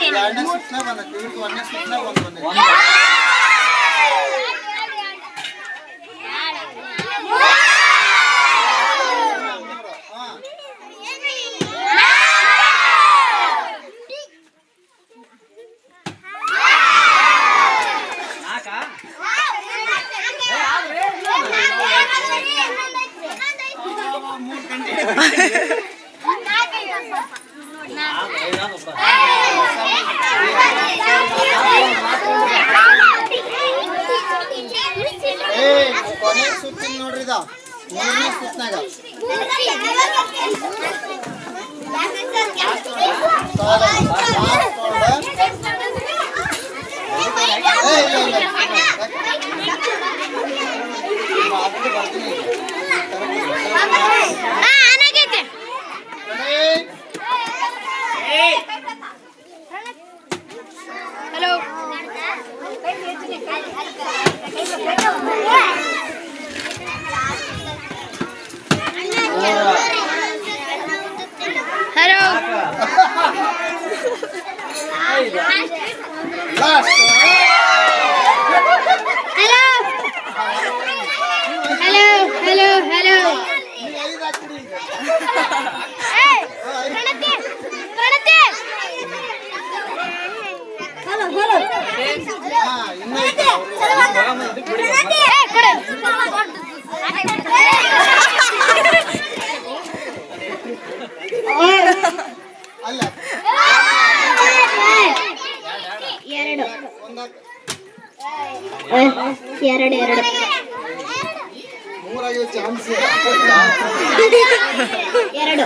ಎರಡನೇ ಸುತ್ತನೇ ಬಂದೈತಿ ಇವ್ರಿಗೆ ಒಂದನೇ ಸುತ್ತನೇ ಬಂದೈತಿ ಕೊನೆಯ ಸುತ್ತಿನ ನೋಡ್ರಿ ಇದ ಮೂರನೇ ಸುತ್ತನಾಗ hello hello hello hello hello ಅಲ್ಲ ಎರಡು ಮೂರಾಗಿ ಚಾನ್ಸ್ ಎರಡು